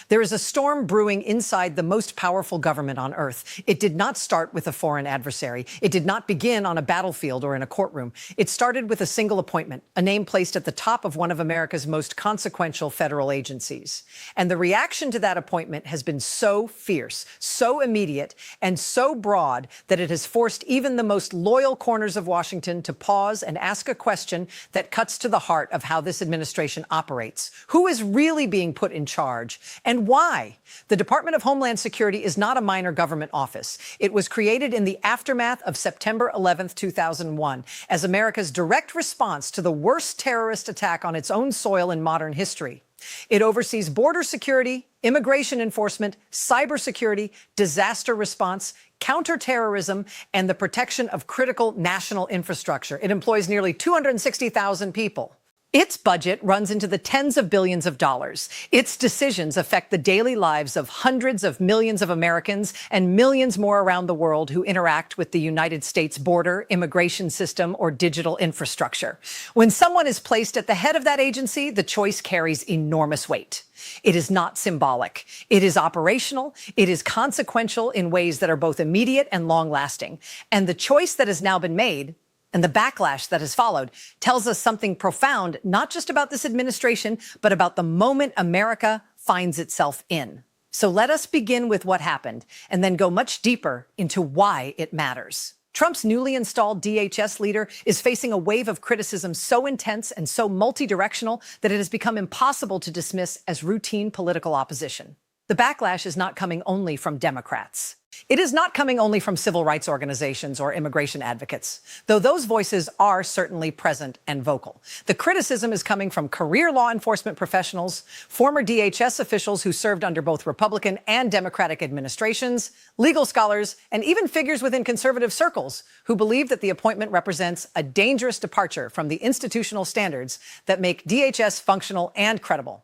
There is a storm brewing inside the most powerful government on earth. It did not start with a foreign adversary. It did not begin on a battlefield or in a courtroom. It started with a single appointment, a name placed at the top of one of America's most consequential federal agencies. And the reaction to that appointment has been so fierce, so immediate, and so broad that it has forced even the most loyal corners of Washington to pause and ask a question that cuts to the heart of how this administration operates. Who is really being put in charge? And why? The Department of Homeland Security is not a minor government office. It was created in the aftermath of September 11th, 2001, as America's direct response to the worst terrorist attack on its own soil in modern history. It oversees border security, immigration enforcement, cybersecurity, disaster response, counterterrorism, and the protection of critical national infrastructure. It employs nearly 260,000 people. Its budget runs into the tens of billions of dollars. Its decisions affect the daily lives of hundreds of millions of Americans and millions more around the world who interact with the United States border, immigration system, or digital infrastructure. When someone is placed at the head of that agency, the choice carries enormous weight. It is not symbolic. It is operational. It is consequential in ways that are both immediate and long-lasting. And the choice that has now been made, and the backlash that has followed, tells us something profound, not just about this administration, but about the moment America finds itself in. So let us begin with what happened, and then go much deeper into why it matters. Trump's newly installed DHS leader is facing a wave of criticism so intense and so multidirectional that it has become impossible to dismiss as routine political opposition. The backlash is not coming only from Democrats. It is not coming only from civil rights organizations or immigration advocates, though those voices are certainly present and vocal. The criticism is coming from career law enforcement professionals, former DHS officials who served under both Republican and Democratic administrations, legal scholars, and even figures within conservative circles who believe that the appointment represents a dangerous departure from the institutional standards that make DHS functional and credible.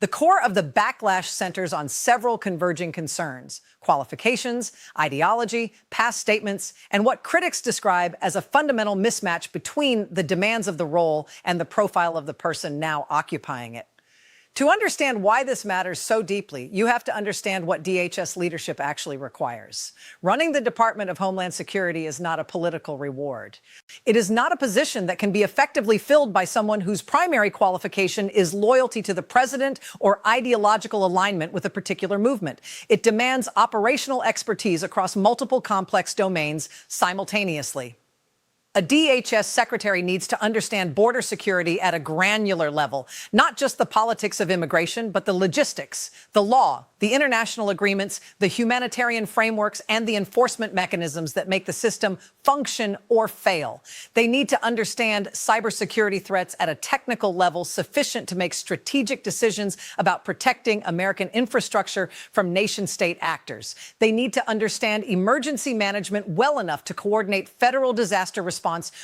The core of the backlash centers on several converging concerns: qualifications, ideology, past statements, and what critics describe as a fundamental mismatch between the demands of the role and the profile of the person now occupying it. To understand why this matters so deeply, you have to understand what DHS leadership actually requires. Running the Department of Homeland Security is not a political reward. It is not a position that can be effectively filled by someone whose primary qualification is loyalty to the president or ideological alignment with a particular movement. It demands operational expertise across multiple complex domains simultaneously. A DHS secretary needs to understand border security at a granular level, not just the politics of immigration, but the logistics, the law, the international agreements, the humanitarian frameworks, and the enforcement mechanisms that make the system function or fail. They need to understand cybersecurity threats at a technical level sufficient to make strategic decisions about protecting American infrastructure from nation-state actors. They need to understand emergency management well enough to coordinate federal disaster response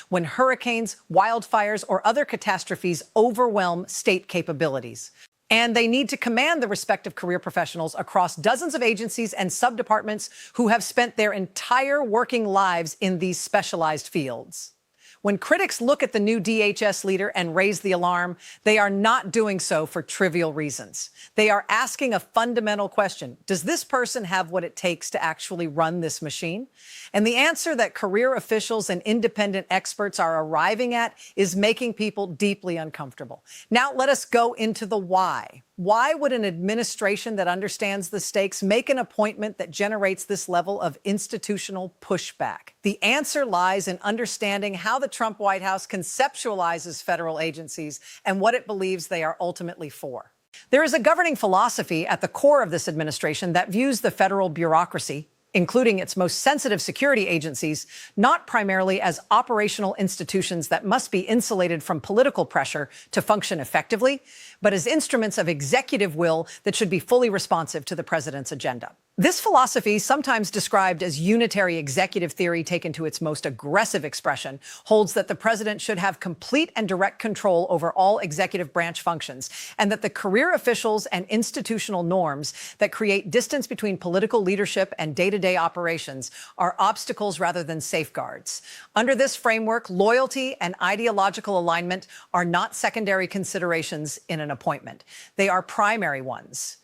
when hurricanes, wildfires, or other catastrophes overwhelm state capabilities. And they need to command the respect of career professionals across dozens of agencies and subdepartments who have spent their entire working lives in these specialized fields. When critics look at the new DHS leader and raise the alarm, they are not doing so for trivial reasons. They are asking a fundamental question: does this person have what it takes to actually run this machine? And the answer that career officials and independent experts are arriving at is making people deeply uncomfortable. Now let us go into the why. Why would an administration that understands the stakes make an appointment that generates this level of institutional pushback? The answer lies in understanding how the Trump White House conceptualizes federal agencies and what it believes they are ultimately for. There is a governing philosophy at the core of this administration that views the federal bureaucracy, including its most sensitive security agencies, not primarily as operational institutions that must be insulated from political pressure to function effectively, but as instruments of executive will that should be fully responsive to the president's agenda. This philosophy, sometimes described as unitary executive theory taken to its most aggressive expression, holds that the president should have complete and direct control over all executive branch functions, and that the career officials and institutional norms that create distance between political leadership and day-to-day operations are obstacles rather than safeguards. Under this framework, loyalty and ideological alignment are not secondary considerations in an appointment. They are primary ones.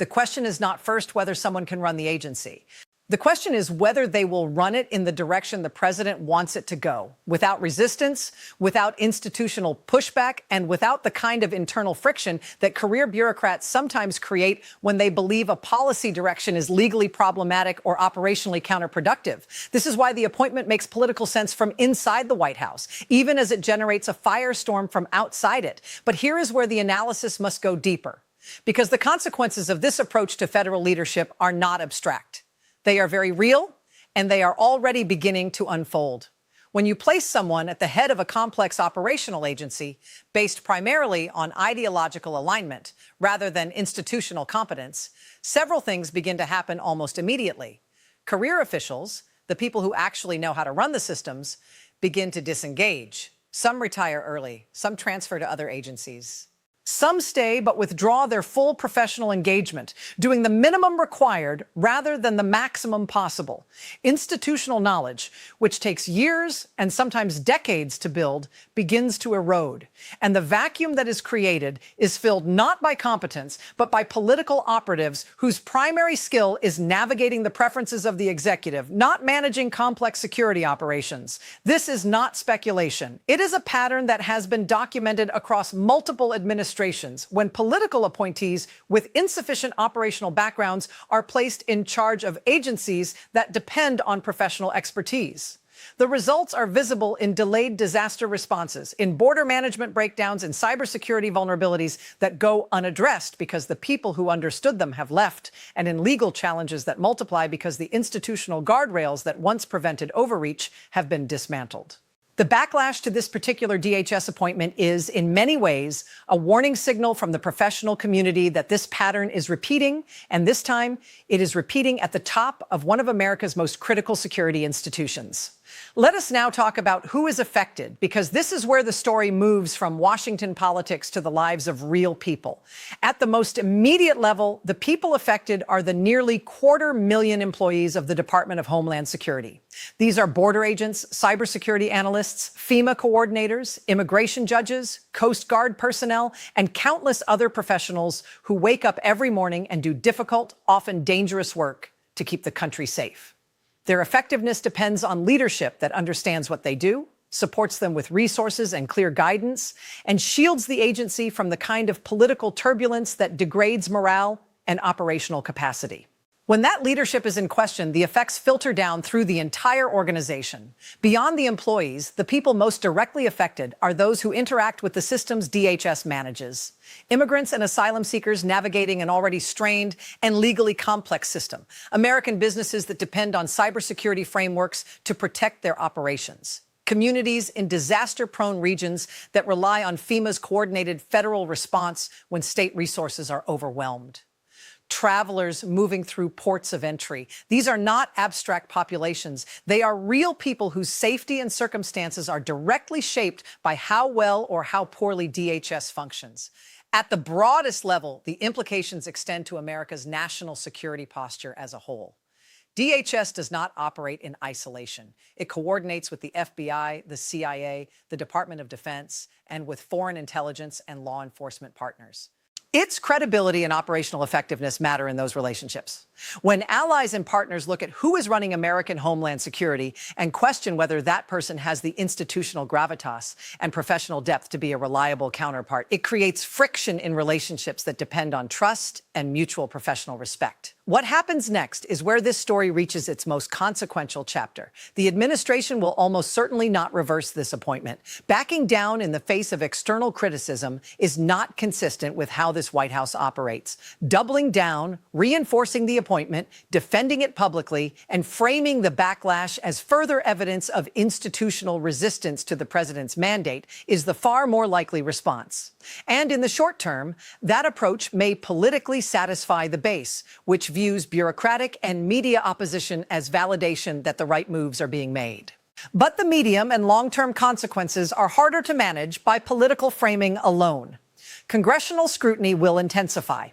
The question is not first whether someone can run the agency. The question is whether they will run it in the direction the president wants it to go, without resistance, without institutional pushback, and without the kind of internal friction that career bureaucrats sometimes create when they believe a policy direction is legally problematic or operationally counterproductive. This is why the appointment makes political sense from inside the White House, even as it generates a firestorm from outside it. But here is where the analysis must go deeper, because the consequences of this approach to federal leadership are not abstract. They are very real, and they are already beginning to unfold. When you place someone at the head of a complex operational agency based primarily on ideological alignment rather than institutional competence, several things begin to happen almost immediately. Career officials, the people who actually know how to run the systems, begin to disengage. Some retire early, some transfer to other agencies. Some stay but withdraw their full professional engagement, doing the minimum required rather than the maximum possible. Institutional knowledge, which takes years and sometimes decades to build, begins to erode. And the vacuum that is created is filled not by competence, but by political operatives whose primary skill is navigating the preferences of the executive, not managing complex security operations. This is not speculation. It is a pattern that has been documented across multiple administrations when political appointees with insufficient operational backgrounds are placed in charge of agencies that depend on professional expertise. The results are visible in delayed disaster responses, in border management breakdowns, and cybersecurity vulnerabilities that go unaddressed because the people who understood them have left, and in legal challenges that multiply because the institutional guardrails that once prevented overreach have been dismantled. The backlash to this particular DHS appointment is, in many ways, a warning signal from the professional community that this pattern is repeating, and this time it is repeating at the top of one of America's most critical security institutions. Let us now talk about who is affected, because this is where the story moves from Washington politics to the lives of real people. At the most immediate level, the people affected are the nearly 250,000 employees of the Department of Homeland Security. These are border agents, cybersecurity analysts, FEMA coordinators, immigration judges, Coast Guard personnel, and countless other professionals who wake up every morning and do difficult, often dangerous work to keep the country safe. Their effectiveness depends on leadership that understands what they do, supports them with resources and clear guidance, and shields the agency from the kind of political turbulence that degrades morale and operational capacity. When that leadership is in question, the effects filter down through the entire organization. Beyond the employees, the people most directly affected are those who interact with the systems DHS manages. Immigrants and asylum seekers navigating an already strained and legally complex system. American businesses that depend on cybersecurity frameworks to protect their operations. Communities in disaster-prone regions that rely on FEMA's coordinated federal response when state resources are overwhelmed. Travelers moving through ports of entry. These are not abstract populations. They are real people whose safety and circumstances are directly shaped by how well or how poorly DHS functions. At the broadest level, the implications extend to America's national security posture as a whole. DHS does not operate in isolation. It coordinates with the FBI, the CIA, the Department of Defense, and with foreign intelligence and law enforcement partners. Its credibility and operational effectiveness matter in those relationships. When allies and partners look at who is running American homeland security and question whether that person has the institutional gravitas and professional depth to be a reliable counterpart, it creates friction in relationships that depend on trust and mutual professional respect. What happens next is where this story reaches its most consequential chapter. The administration will almost certainly not reverse this appointment. Backing down in the face of external criticism is not consistent with how this White House operates. Doubling down, reinforcing the appointment, defending it publicly, and framing the backlash as further evidence of institutional resistance to the president's mandate is the far more likely response. And in the short term, that approach may politically satisfy the base, which views bureaucratic and media opposition as validation that the right moves are being made. But the medium and long-term consequences are harder to manage by political framing alone. Congressional scrutiny will intensify.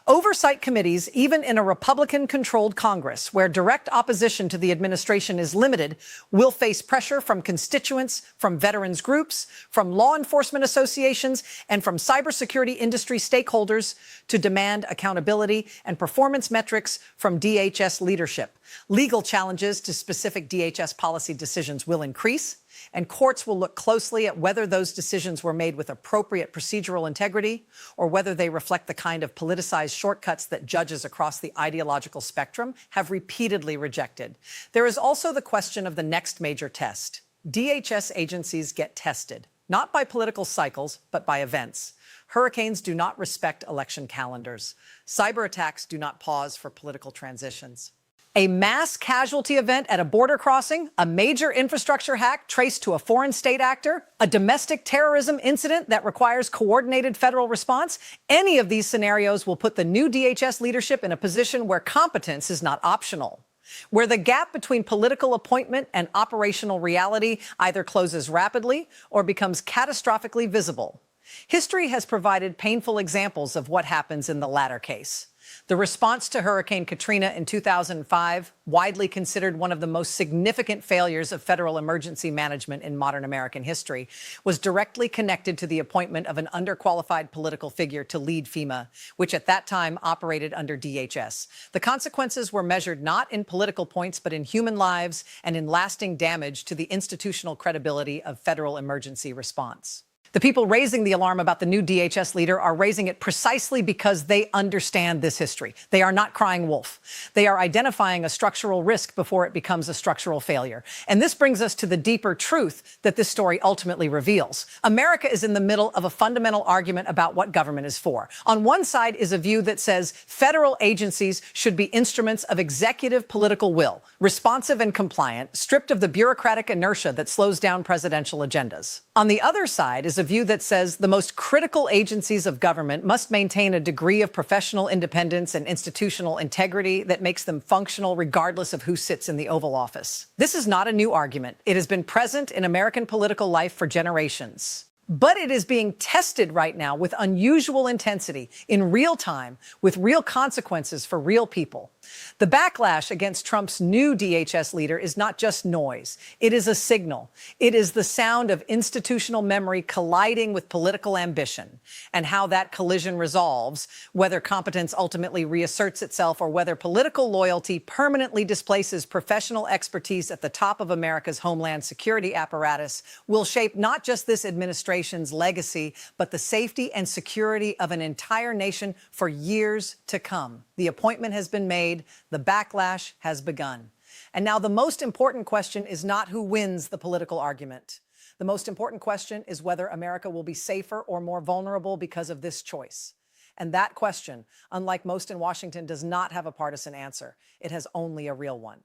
Oversight committees, even in a Republican-controlled Congress, where direct opposition to the administration is limited, will face pressure from constituents, from veterans groups, from law enforcement associations, and from cybersecurity industry stakeholders to demand accountability and performance metrics from DHS leadership. Legal challenges to specific DHS policy decisions will increase, and courts will look closely at whether those decisions were made with appropriate procedural integrity or whether they reflect the kind of politicized shortcuts that judges across the ideological spectrum have repeatedly rejected. There is also the question of the next major test. DHS agencies get tested, not by political cycles, but by events. Hurricanes do not respect election calendars. Cyber attacks do not pause for political transitions. A mass casualty event at a border crossing, a major infrastructure hack traced to a foreign state actor, a domestic terrorism incident that requires coordinated federal response, any of these scenarios will put the new DHS leadership in a position where competence is not optional, where the gap between political appointment and operational reality either closes rapidly or becomes catastrophically visible. History has provided painful examples of what happens in the latter case. The response to Hurricane Katrina in 2005, widely considered one of the most significant failures of federal emergency management in modern American history, was directly connected to the appointment of an underqualified political figure to lead FEMA, which at that time operated under DHS. The consequences were measured not in political points, but in human lives and in lasting damage to the institutional credibility of federal emergency response. The people raising the alarm about the new DHS leader are raising it precisely because they understand this history. They are not crying wolf. They are identifying a structural risk before it becomes a structural failure. And this brings us to the deeper truth that this story ultimately reveals. America is in the middle of a fundamental argument about what government is for. On one side is a view that says federal agencies should be instruments of executive political will, responsive and compliant, stripped of the bureaucratic inertia that slows down presidential agendas. On the other side is a view that says the most critical agencies of government must maintain a degree of professional independence and institutional integrity that makes them functional regardless of who sits in the Oval Office. This is not a new argument. It has been present in American political life for generations. But it is being tested right now with unusual intensity, in real time, with real consequences for real people. The backlash against Trump's new DHS leader is not just noise. It is a signal. It is the sound of institutional memory colliding with political ambition, and how that collision resolves, whether competence ultimately reasserts itself or whether political loyalty permanently displaces professional expertise at the top of America's homeland security apparatus, will shape not just this administration's legacy, but the safety and security of an entire nation for years to come. The appointment has been made. The backlash has begun. And now the most important question is not who wins the political argument. The most important question is whether America will be safer or more vulnerable because of this choice. And that question, unlike most in Washington, does not have a partisan answer. It has only a real one.